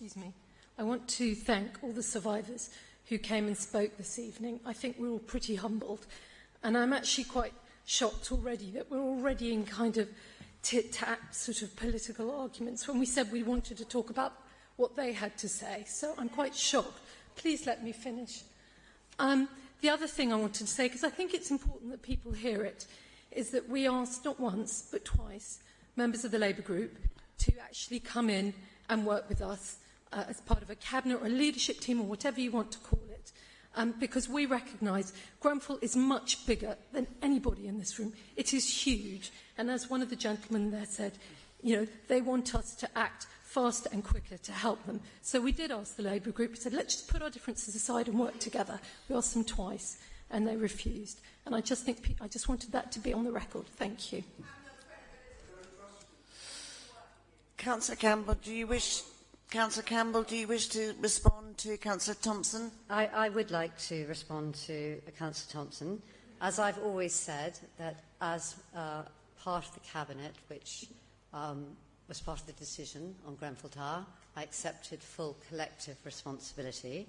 Excuse me. I want to thank all the survivors who came and spoke this evening. I think we're all pretty humbled. And I'm actually quite shocked already that we're already in kind of tit-tat sort of political arguments when we said we wanted to talk about what they had to say. So I'm quite shocked. Please let me finish. The other thing I wanted to say, because I think it's important that people hear it, is that we asked not once but twice members of the Labour group to actually come in and work with us as part of a cabinet or a leadership team or whatever you want to call it, because we recognise Grenfell is much bigger than anybody in this room. It is huge, and as one of the gentlemen there said, you know, they want us to act faster and quicker to help them. So we did ask the Labour group, we said, let's just put our differences aside and work together. We asked them twice, and they refused. And I just think, I just wanted that to be on the record. Thank you. Councillor Campbell, do you wish to respond to Councillor Thompson? I would like to respond to Councillor Thompson. As I've always said, that as part of the Cabinet, which was part of the decision on Grenfell Tower, I accepted full collective responsibility.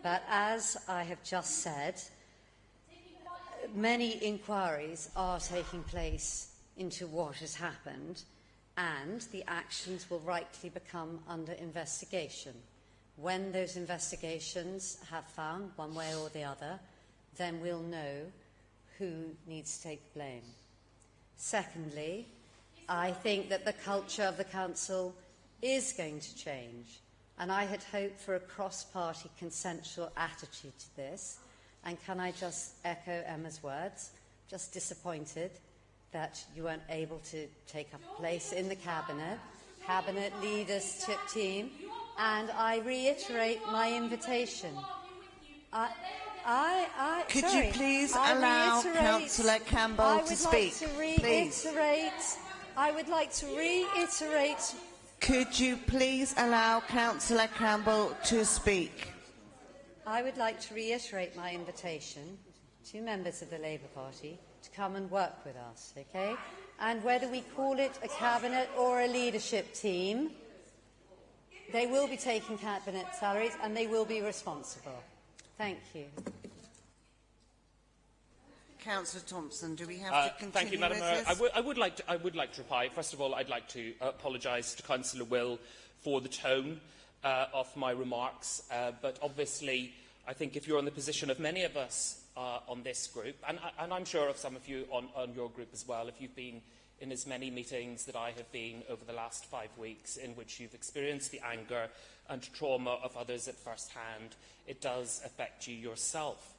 But as I have just said, many inquiries are taking place into what has happened, and the actions will rightly become under investigation. When those investigations have found one way or the other, then we'll know who needs to take blame. Secondly, I think that the culture of the Council is going to change, and I had hoped for a cross-party consensual attitude to this. And can I just echo Emma's words? Just disappointed that you weren't able to take up a place in the Cabinet leadership team, and I reiterate my invitation. Could you please allow Councillor Campbell to speak? I would like to reiterate. Could you please allow Councillor Campbell to speak? I would like to reiterate my invitation to members of the Labour Party to come and work with us, okay? And whether we call it a cabinet or a leadership team, they will be taking cabinet salaries and they will be responsible. Thank you. Councillor Thompson, do we have to continue? Thank you, Madam Mayor. I would like to reply. First of all, I'd like to apologise to Councillor Will for the tone of my remarks. But obviously, I think if you're in the position of many of us on this group, and I'm sure of some of you on your group as well, if you've been in as many meetings that I have been over the last 5 weeks in which you've experienced the anger and trauma of others at first hand, it does affect you yourself.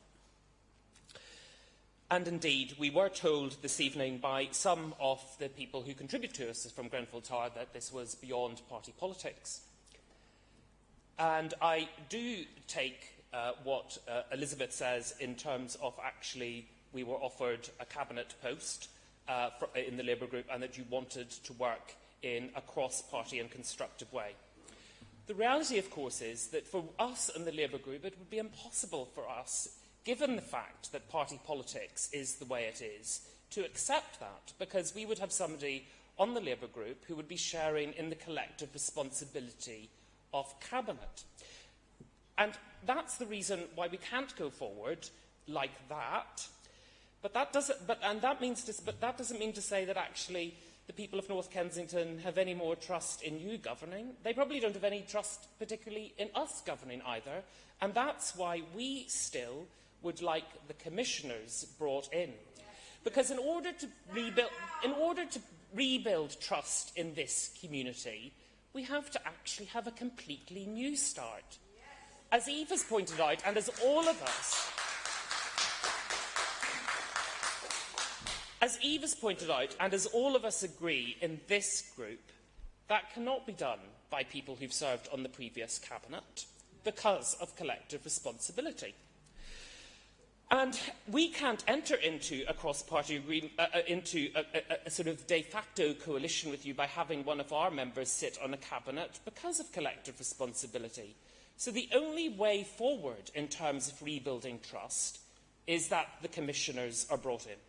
And indeed, we were told this evening by some of the people who contribute to us from Grenfell Tower that this was beyond party politics. And I do take what Elizabeth says in terms of actually we were offered a cabinet post in the Labour group and that you wanted to work in a cross-party and constructive way. The reality, of course, is that for us in the Labour group, it would be impossible for us, given the fact that party politics is the way it is, to accept that, because we would have somebody on the Labour group who would be sharing in the collective responsibility of cabinet. And that's the reason why we can't go forward like that. But that doesn't mean to say that actually the people of North Kensington have any more trust in you governing. They probably don't have any trust particularly in us governing either. And that's why we still would like the commissioners brought in. Because in order to rebuild trust in this community, we have to actually have a completely new start. As Eve has pointed out, and as all of us, agree in this group, that cannot be done by people who've served on the previous cabinet because of collective responsibility. And we can't enter into a cross-party agreement, into a sort of de facto coalition with you by having one of our members sit on a cabinet because of collective responsibility. So the only way forward in terms of rebuilding trust is that the commissioners are brought in.